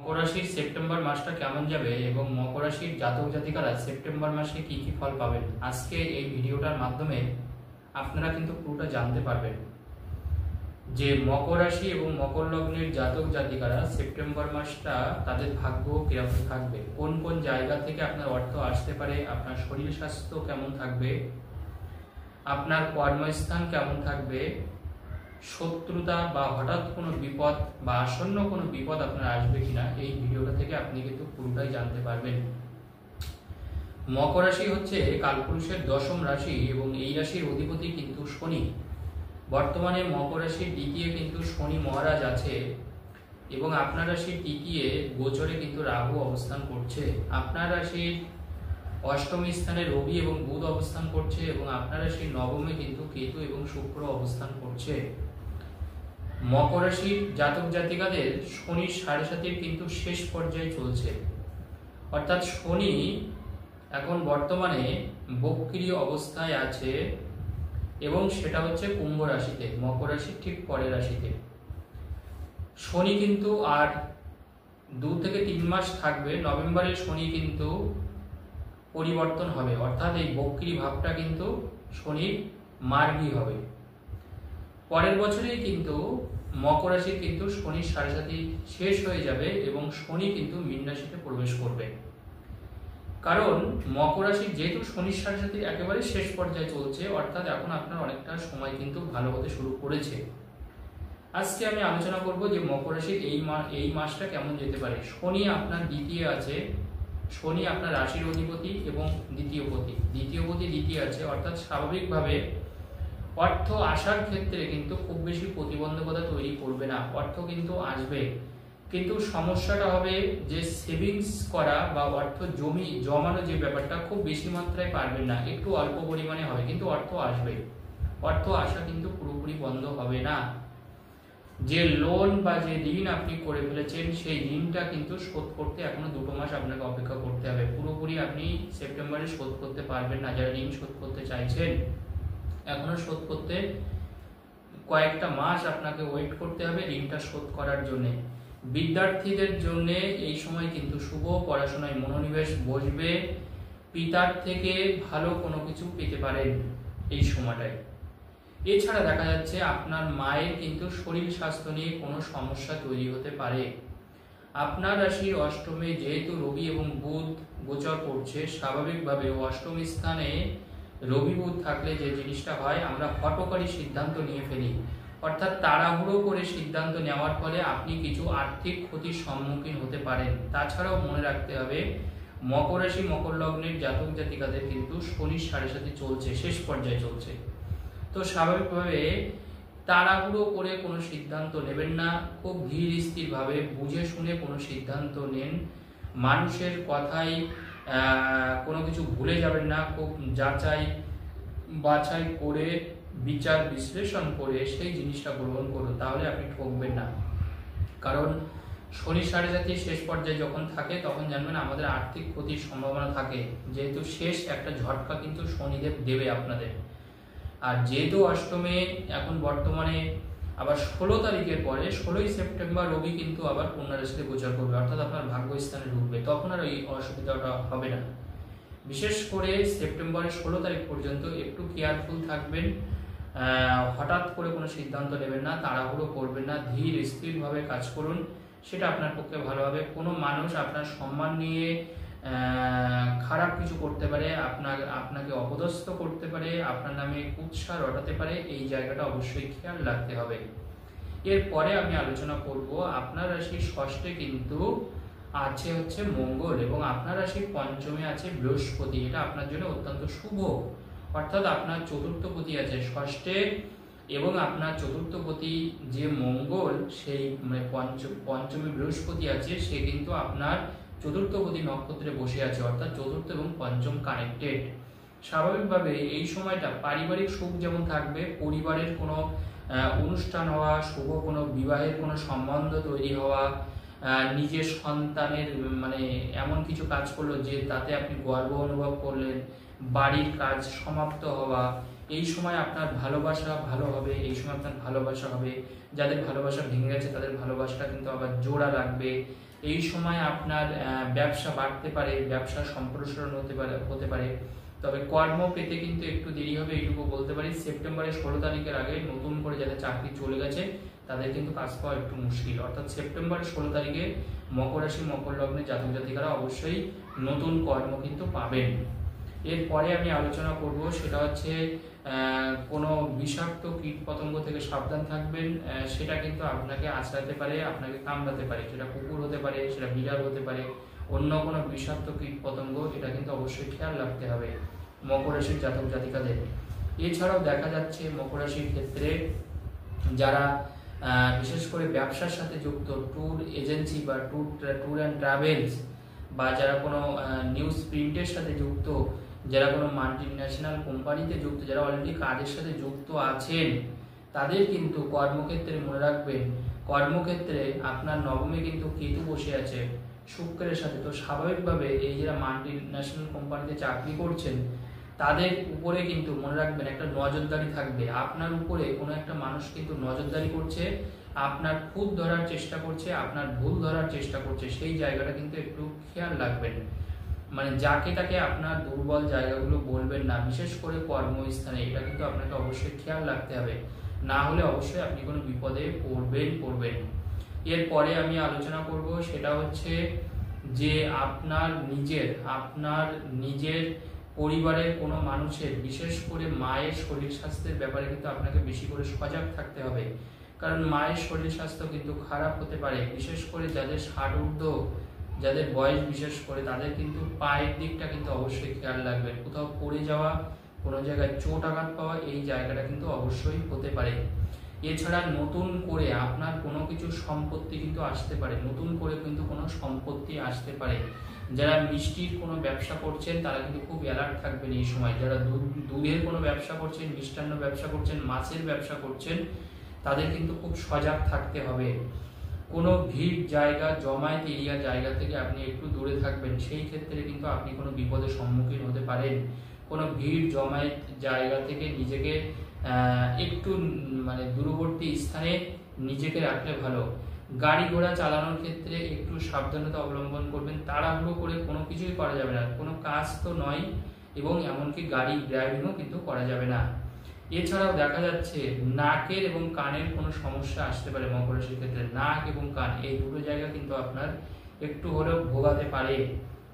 মকর রাশির সেপ্টেম্বর মাসটা কেমন যাবে এবং মকর রাশির জাতক জাতিকারা সেপ্টেম্বর মাসে কি কি ফল পাবেন, আজকে এই ভিডিওটার মাধ্যমে আপনারা কিন্তু পুরোটা জানতে পারবেন যে মকর রাশি এবং মকর লগ্নের জাতক জাতিকারা সেপ্টেম্বর মাসটা তাদের ভাগ্য কিরকম থাকবে, কোন কোন জায়গা থেকে আপনার অর্থ আসতে পারে, আপনার শরীর স্বাস্থ্য কেমন থাকবে, আপনার কর্মস্থান কেমন থাকবে, শত্রুতা বা হঠাৎ কোনো বিপদ বা আসন্ন কোনো বিপদ আপনার আসবে কিনা, এই ভিডিওটা থেকে আপনি কিন্তু পুরোটাই জানতে পারবেন। মকর রাশি হচ্ছে কালপুরুষের দশম রাশি এবং এই রাশির অধিপতি কিন্তু শনি। বর্তমানে মকর রাশির দ্বিতীয় কিন্তু শনি মহারাজ আছে এবং আপনার রাশির তৃতীয় গোচরে কিন্তু রাহু অবস্থান করছে। আপনার রাশির অষ্টমী স্থানে রবি এবং বুধ অবস্থান করছে এবং আপনার রাশির নবমে কিন্তু কেতু এবং শুক্র অবস্থান করছে। মকর রাশির জাতক জাতিকাদের শনির সাড়ে সাতির কিন্তু শেষ পর্যায়ে চলছে, অর্থাৎ শনি এখন বর্তমানে বক্রী অবস্থায় আছে এবং সেটা হচ্ছে কুম্ভ রাশিতে, মকর রাশির ঠিক পরের রাশিতে। শনি কিন্তু আর 2 থেকে 3 মাস থাকবে, নভেম্বরে শনি কিন্তু পরিবর্তন হবে, অর্থাৎ এই বক্রী ভাবটা কিন্তু শনির মার্গী হবে। পরের বছরেই কিন্তু মকর রাশির কিন্তু শনির সাড়ে সাতি শেষ হয়ে যাবে এবং শনি কিন্তু মীন রাশিতে প্রবেশ করবে। কারণ মকর রাশি যেহেতু শনির সাড়ে সাতির একেবারে শেষ পর্যায়ে চলছে, অর্থাৎ এখন আপনার অনেকটা সময় কিন্তু ভালো হতে শুরু করেছে। আজকে আমি আলোচনা করব যে মকর রাশির এই মাসটা কেমন যেতে পারে। শনি আপনার দ্বিতীয় আছে, শনি আপনার রাশির অধিপতি এবং দ্বিতীয় পতি দ্বিতীয় আছে, অর্থাৎ স্বাভাবিকভাবে অর্থ আসার ক্ষেত্রে কিন্তু খুব বেশি প্রতিবন্ধকতা তৈরি করবে না, অর্থ কিন্তু আসবে। কিন্তু সমস্যাটা হবে যে সেভিংস করা বা অর্থ জমানো যে ব্যাপারটা খুব বেশি মাত্রায় পারবেন না, একটু অল্প পরিমাণে হবে কিন্তু অর্থ আসবে। অর্থ আসা কিন্তু পুরোপুরি বন্ধ হবে না। যে লোন বা যে ঋণ আপনি করে ফেলেছেন সেই ঋণটা কিন্তু শোধ করতে এখনো 2 মাস আপনাকে অপেক্ষা করতে হবে। পুরোপুরি আপনি সেপ্টেম্বরে শোধ করতে পারবেন না। যারা ঋণ শোধ করতে চাইছেন এখনো শোধ করতে কয়েকটা মাস আপনাকে ওয়েট করতে হবে ঋণটা শোধ করার জন্য। বিদ্যার্থীদের জন্য এই সময় কিন্তু শুভ, পড়াশোনায় মনোনিবেশ বসবে, পিতার থেকে ভালো কোনো কিছু পেতে পারেন এই সময়টায়। এছাড়া দেখা যাচ্ছে আপনার মায়ের কিন্তু শরীর স্বাস্থ্য নিয়ে কোনো সমস্যা তৈরি হতে পারে। আপনার রাশির অষ্টমে যেহেতু রবি এবং বুধ গোচর করছে, স্বাভাবিকভাবে অষ্টম স্থানে রবি বুধ থাকলে যে জিনিসটা হয়, আমরা হঠকারী সিদ্ধান্ত নিয়ে ফেলি, অর্থাৎ তাড়াহুড়ো করে সিদ্ধান্ত নেওয়ার ফলে আপনি কিছু আর্থিক ক্ষতির সম্মুখীন হতে পারেন। তাছাড়াও মনে রাখতে হবে মকর রাশি মকর লগ্নের জাতক জাতিকাদের কিন্তু শনির সাড়ে সাথে চলছে, শেষ পর্যায়ে চলছে। তো স্বাভাবিকভাবে তাড়াহুড়ো করে কোনো সিদ্ধান্ত নেবেন না, খুব ধীর স্থির ভাবে বুঝে শুনে কোনো সিদ্ধান্ত নেন। মানুষের কথাই কোনো কিছু ভুলে যাবেন না, খুব যাচাই বাছাই করে বিচার বিশ্লেষণ করে সেই জিনিসটা গ্রহণ করুন, তাহলে আপনি ঠকবেন না। কারণ শনি সাড়ে সাতির শেষ পর্যায়ে যখন থাকে তখন জানবেন আমাদের আর্থিক ক্ষতির সম্ভাবনা থাকে, যেহেতু শেষ একটা ঝটকা কিন্তু শনিদেব দেবে আপনাদের। আর যেহেতু অষ্টমে এখন বর্তমানে আবার 16 তারিখের পরে 16ই সেপ্টেম্বর রবি কিন্তু আবার কন্যা রাশিতে গোচর করবে, অর্থাৎ আপনার ভাগ্যস্থানে ঢুকবে, তখন আর এই অসুবিধাটা হবে না। বিশেষ করে সেপ্টেম্বরের 16 তারিখ পর্যন্ত একটু কেয়ারফুল থাকবেন, হঠাৎ করে কোনো সিদ্ধান্ত নেবেন না, তাড়াহুড়ো করবেন না, ধীর স্থিরভাবে কাজ করুন, সেটা আপনার পক্ষে ভালো হবে। কোনো মানুষ আপনার সম্মান নিয়ে খারাপ কিছু করতে পারে, আপনাকে অপদস্থ করতে পারে, আপনার নামে কুৎসা রটাতে পারে, এই জায়গাটা অবশ্যই খেয়াল রাখতে হবে। এরপরে আমি আলোচনা করব আপনার রাশির ষষ্ঠে কিন্তু আছে হচ্ছে মঙ্গল এবং আপনার রাশির পঞ্চমে আছে বৃহস্পতি, এটা আপনার জন্য অত্যন্ত শুভ। অর্থাৎ আপনার চতুর্থপতি আছে ষষ্ঠে এবং আপনার চতুর্থপতি যে মঙ্গল, সেই পঞ্চমে বৃহস্পতি আছে, সে কিন্তু আপনার চতুর্থপতি নক্ষত্রে বসে আছে, অর্থাৎ চতুর্থ এবং পঞ্চম কানেক্টেড। স্বাভাবিকভাবে এই সময়টা পারিবারিক সুখ যেমন থাকবে, পরিবারের কোনো অনুষ্ঠান হওয়া, শুভ কোনো বিবাহের কোনো সম্বন্ধ তৈরি হওয়া, নিজের সন্তানের মানে এমন কিছু কাজ করলো যে তাতে আপনি গর্ব অনুভব করলেন, বাড়ির কাজ সমাপ্ত হওয়া, এই সময় আপনার ভালোবাসা ভালো হবে, এই সময় আপনার ভালোবাসা হবে, যাদের ভালোবাসা ভেঙে গেছে তাদের ভালোবাসাটা কিন্তু আবার জোড়া লাগবে, এই সময় আপনার ব্যবসা বাড়তে পারে, ব্যবসা সম্প্রসারণ হতে পারে, তবে কর্ম পেতে কিন্তু একটু দেরি হবে, এইটুকু বলতে পারি। সেপ্টেম্বরের 16 তারিখের আগে নতুন করে যাদের চাকরি চলে গেছে তাদের কিন্তু কাজ পাওয়া একটু মুশকিল। অর্থাৎ সেপ্টেম্বরের 16 তারিখে মকর রাশি মকর লগ্নে জাতক জাতিকারা অবশ্যই নতুন কর্ম কিন্তু পাবেন। এরপরে আমি আলোচনা করব সেটা হচ্ছে কোনো বিষাক্ত কীট পতঙ্গ থেকে সাবধান থাকবেন। সেটা কিন্তু আপনাকে আঁচড়াতে পারে, আপনাকে কামড়াতে পারে, সেটা কুকুর হতে পারে, সেটা বিড়াল হতে পারে, অন্য কোনো বিষাক্ত কীট পতঙ্গ, এটা কিন্তু অবশ্যই খেয়াল রাখতে হবে মকর রাশির জাতক জাতিকাদের। এছাড়াও দেখা যাচ্ছে মকর রাশির ক্ষেত্রে যারা বিশেষ করে ব্যবসার সাথে যুক্ত, ট্যুর এজেন্সি বা ট্যুর অ্যান্ড ট্রাভেলস, বা যারা কোনো নিউজ প্রিন্টের সাথে যুক্ত, যারা কোনো মাল্টি ন্যাশনাল কোম্পানিতে যুক্ত, যারা অলরেডি কাজের সাথে যুক্ত আছেন, তাদের কিন্তু কর্মক্ষেত্রে মনে রাখবেন, কর্মক্ষেত্রে আপনার নবমে কিন্তু কেতু বসে আছে শুক্রের সাথে। তো স্বাভাবিকভাবে এই যারা মাল্টি ন্যাশনাল কোম্পানিতে চাকরি করছেন তাদের উপরে কিন্তু মনে রাখবেন একটা নজরদারি থাকবে। আপনার উপরে কোনো একটা মানুষ কিন্তু নজরদারি করছে, আপনার খুঁত ধরার চেষ্টা করছে, আপনার ভুল ধরার চেষ্টা করছে, সেই জায়গাটা কিন্তু একটু খেয়াল রাখবেন। মানে যাকে তাকে আপনার দুর্বল জায়গাগুলো বলবেন না, বিশেষ করে কর্মস্থানে, এটা কিন্তু আপনাকে অবশ্যই খেয়াল রাখতে হবে, না হলে অবশ্যই আপনি কোনো বিপদে পড়বেন। এরপরে আমি আলোচনা করব সেটা হচ্ছে যে আপনার নিজের পরিবারের কোনো মানুষের, বিশেষ করে মায়ের শরীর স্বাস্থ্যের ব্যাপারে কিন্তু আপনাকে বেশি করে সজাগ থাকতে হবে। কারণ মায়ের শরীর স্বাস্থ্য কিন্তু খারাপ হতে পারে, বিশেষ করে যাদের 60 ঊর্ধ্ব, যাদের বয়স বিশেষ করে, তাদের কিন্তু পায়ের দিকটা কিন্তু অবশ্যই খেয়াল রাখবেন। কোথাও পড়ে যাওয়া, কোনো জায়গায় চোট আঘাত পাওয়া, এই জায়গাটা কিন্তু অবশ্যই হতে পারে। এছাড়া নতুন করে আপনার কোনো কিছু সম্পত্তি কিন্তু আসতে পারে, নতুন করে কিন্তু কোনো সম্পত্তি আসতে পারে। যারা মিষ্টির কোনো ব্যবসা করছেন তারা কিন্তু খুব অ্যালার্ট থাকবেন এই সময়। যারা দুধের কোনো ব্যবসা করছেন, মিষ্টান্ন ব্যবসা করছেন, মাছের ব্যবসা করছেন, তাদের কিন্তু খুব সজাগ থাকতে হবে। কোনো ভিড় জায়গা, জমায়েত এরিয়া জায়গা থেকে আপনি একটু দূরে থাকবেন, সেই ক্ষেত্রে কিন্তু আপনি কোনো বিপদের সম্মুখীন হতে পারেন। কোনো ভিড় জমায়েত জায়গা থেকে নিজেকে একটু মানে দূরবর্তী স্থানে নিজেকে রাখলে ভালো। গাড়ি ঘোড়া চালানোর ক্ষেত্রে একটু সাবধানতা অবলম্বন করবেন, তাড়াহুড়ো করে কোনো কিছুই করা যাবে না, কোনো কাজ তো নয়, এবং এমনকি গাড়ি ড্রাইভিংও কিন্তু করা যাবে না। এছাড়াও দেখা যাচ্ছে নাকের এবং কানের কোনো সমস্যা আসতে পারে মকর রাশির ক্ষেত্রে। নাক এবং কান, এই দুটো জায়গা কিন্তু আপনার একটু হলেও ভোগাতে পারে,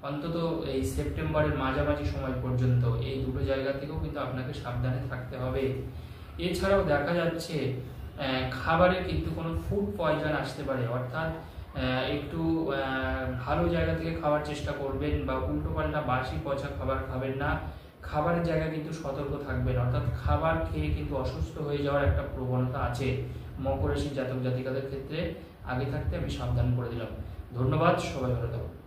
অন্তত এই সেপ্টেম্বরের মাঝামাঝি সময় পর্যন্ত এই দুটো জায়গা থেকেও কিন্তু আপনাকে সাবধানে থাকতে হবে। এছাড়াও দেখা যাচ্ছে খাবারে কিন্তু কোনো ফুড পয়জন আসতে পারে, অর্থাৎ একটু ভালো জায়গা থেকে খাওয়ার চেষ্টা করবেন, বা উল্টোপাল্টা বাসি পচা খাবার খাবেন না। খাবারের জায়গায় কিন্তু সতর্ক থাকবেন, অর্থাৎ খাবার খেয়ে কিন্তু অসুস্থ হয়ে যাওয়ার একটা প্রবণতা আছে মকর রাশির জাতক জাতিকাদের ক্ষেত্রে। আগে থাকতে আমি সাবধান করে দিলাম। ধন্যবাদ, সবাই ভালো থাকুন।